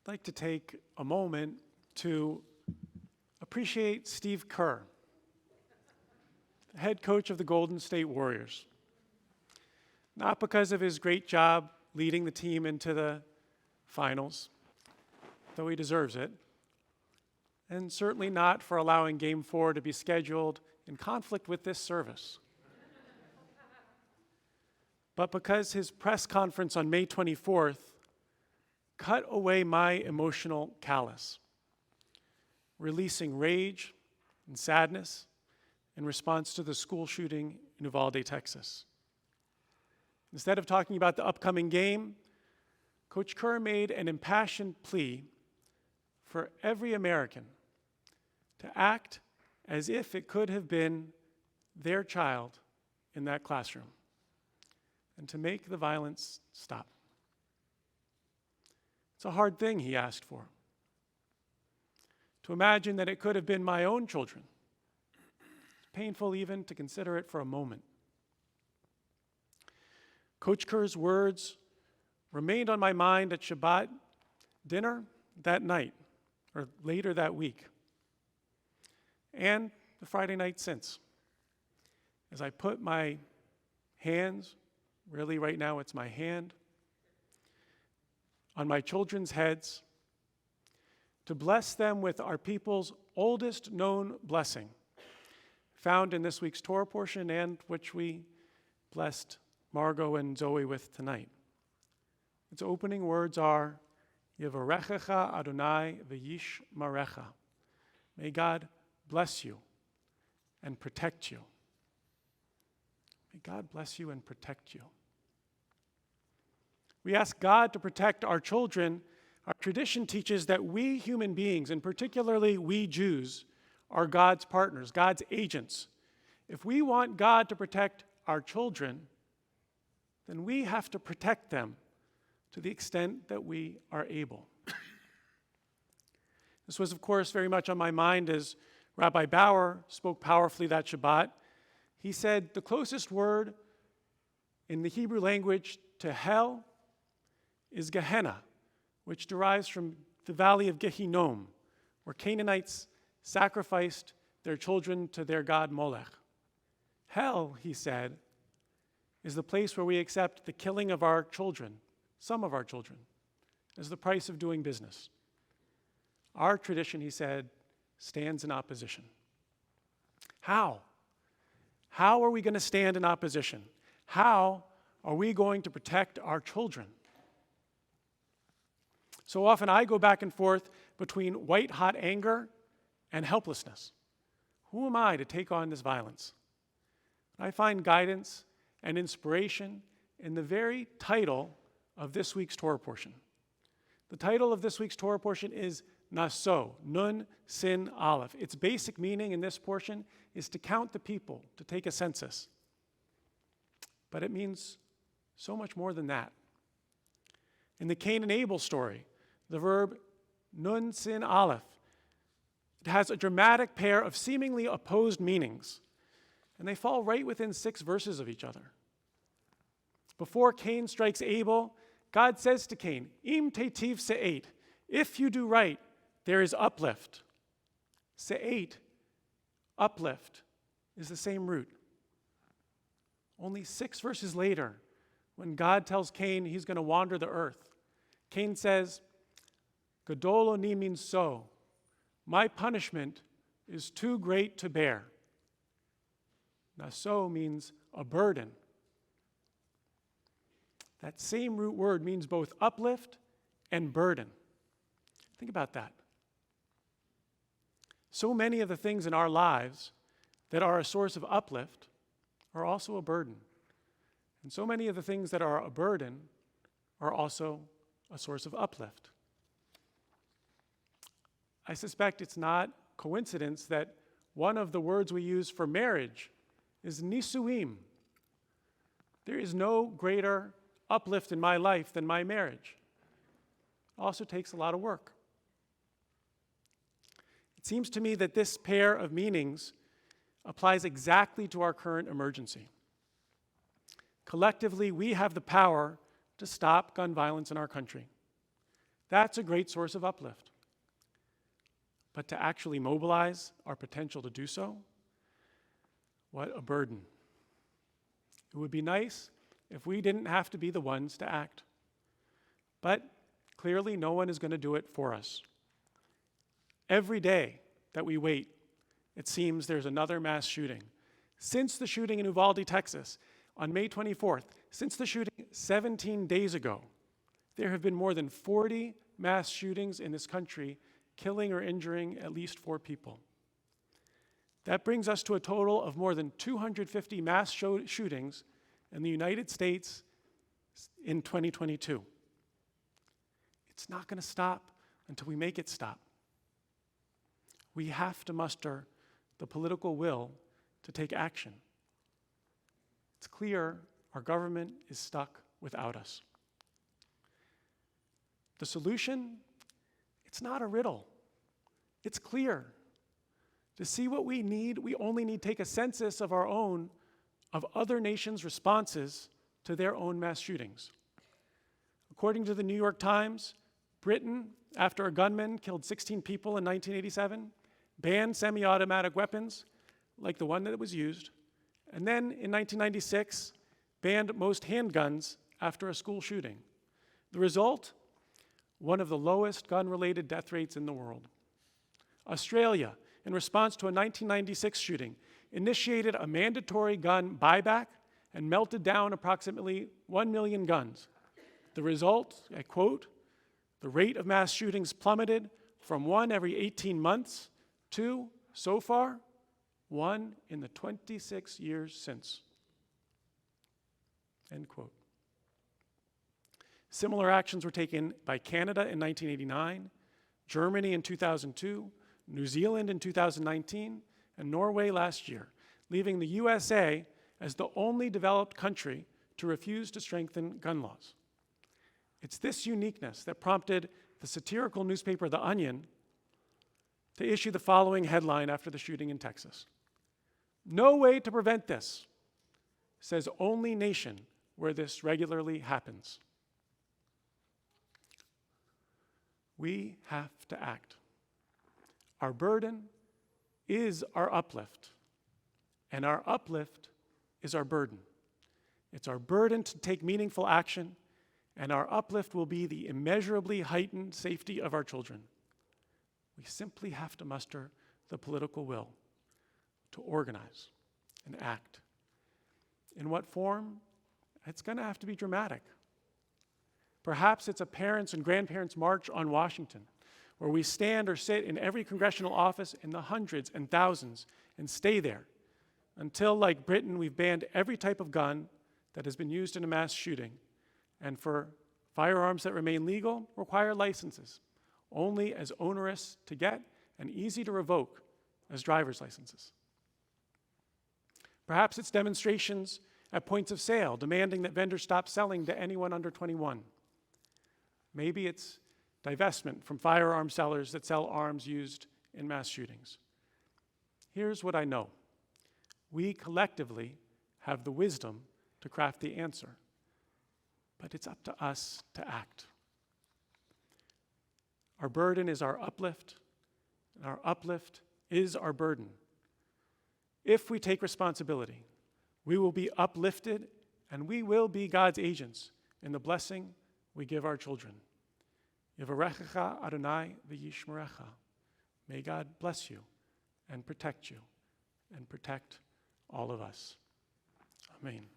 like to take a moment to appreciate Steve Kerr, the head coach of the Golden State Warriors. Not because of his great job leading the team into the finals, though he deserves it, and certainly not for allowing Game 4 to be scheduled in conflict with this service. But because his press conference on May 24th cut away my emotional callus, releasing rage and sadness in response to the school shooting in Uvalde, Texas. Instead of talking about the upcoming game, Coach Kerr made an impassioned plea for every American to act as if it could have been their child in that classroom, and to make the violence stop. It's a hard thing he asked for. To imagine that it could have been my own children. It's painful even to consider it for a moment. Coach Kerr's words remained on my mind at Shabbat dinner that night, or later that week, and the Friday night since. As I put my hands, really right now it's my hand, on my children's heads, to bless them with our people's oldest known blessing, found in this week's Torah portion and which we blessed Margot and Zoe with tonight. Its opening words are, Yevarechecha Adonai v'yishmarecha. May God bless you and protect you. May God bless you and protect you. We ask God to protect our children. Our tradition teaches that we human beings, and particularly we Jews, are God's partners, God's agents. If we want God to protect our children, then we have to protect them to the extent that we are able. This was, of course, very much on my mind as Rabbi Bauer spoke powerfully that Shabbat. He said the closest word in the Hebrew language to hell is Gehenna, which derives from the valley of Gehinnom, where Canaanites sacrificed their children to their god Molech. Hell, he said, is the place where we accept the killing of our children, some of our children, as the price of doing business. Our tradition, he said, stands in opposition. How? How are we going to stand in opposition? How are we going to protect our children? So often I go back and forth between white-hot anger and helplessness. Who am I to take on this violence? I find guidance and inspiration in the very title of this week's Torah portion. The title of this week's Torah portion is Naso, Nun, Sin, Aleph. Its basic meaning in this portion is to count the people, to take a census. But it means so much more than that. In the Cain and Abel story, the verb Nun, Sin, Aleph, it has a dramatic pair of seemingly opposed meanings, and they fall right within 6 verses of each other. Before Cain strikes Abel, God says to Cain, Im tetiv se'et, if you do right, there is uplift. Se'et, uplift, is the same root. Only 6 verses later, when God tells Cain he's going to wander the earth, Cain says, Gadol oni means so. My punishment is too great to bear. Naso means a burden. That same root word means both uplift and burden. Think about that. So many of the things in our lives that are a source of uplift are also a burden. And so many of the things that are a burden are also a source of uplift. I suspect it's not coincidence that one of the words we use for marriage is nisuim. There is no greater uplift in my life than my marriage. It also takes a lot of work. It seems to me that this pair of meanings applies exactly to our current emergency. Collectively, we have the power to stop gun violence in our country. That's a great source of uplift. But to actually mobilize our potential to do so, what a burden. It would be nice if we didn't have to be the ones to act. But clearly, no one is going to do it for us. Every day that we wait, it seems there's another mass shooting. Since the shooting in Uvalde, Texas, on May 24th, since the shooting 17 days ago, there have been more than 40 mass shootings in this country, killing or injuring at least 4 people. That brings us to a total of more than 250 mass shootings in the United States in 2022. It's not going to stop until we make it stop. We have to muster the political will to take action. It's clear our government is stuck without us. The solution, it's not a riddle. It's clear. To see what we need, we only need to take a census of our own, of other nations' responses to their own mass shootings. According to the New York Times, Britain, after a gunman killed 16 people in 1987, banned semi-automatic weapons like the one that was used, and then in 1996, banned most handguns after a school shooting. The result? One of the lowest gun-related death rates in the world. Australia, in response to a 1996 shooting, initiated a mandatory gun buyback and melted down approximately 1 million guns. The result, I quote, the rate of mass shootings plummeted from 1 every 18 months to, so far, 1 in the 26 years since. End quote. Similar actions were taken by Canada in 1989, Germany in 2002, New Zealand in 2019, and Norway last year, leaving the USA as the only developed country to refuse to strengthen gun laws. It's this uniqueness that prompted the satirical newspaper The Onion to issue the following headline after the shooting in Texas. "No way to prevent this, says only nation where this regularly happens." We have to act. Our burden is our uplift, and our uplift is our burden. It's our burden to take meaningful action, and our uplift will be the immeasurably heightened safety of our children. We simply have to muster the political will to organize and act. In what form? It's going to have to be dramatic. Perhaps it's a parents' and grandparents' march on Washington, where we stand or sit in every congressional office in the hundreds and thousands and stay there until, like Britain, we've banned every type of gun that has been used in a mass shooting, and for firearms that remain legal, require licenses, only as onerous to get and easy to revoke as driver's licenses. Perhaps it's demonstrations at points of sale demanding that vendors stop selling to anyone under 21. Maybe it's divestment from firearm sellers that sell arms used in mass shootings. Here's what I know. We collectively have the wisdom to craft the answer, but it's up to us to act. Our burden is our uplift, and our uplift is our burden. If we take responsibility, we will be uplifted, and we will be God's agents in the blessing we give our children. Yivarechecha Adonai v'yishmerecha. May God bless you and protect all of us. Amen.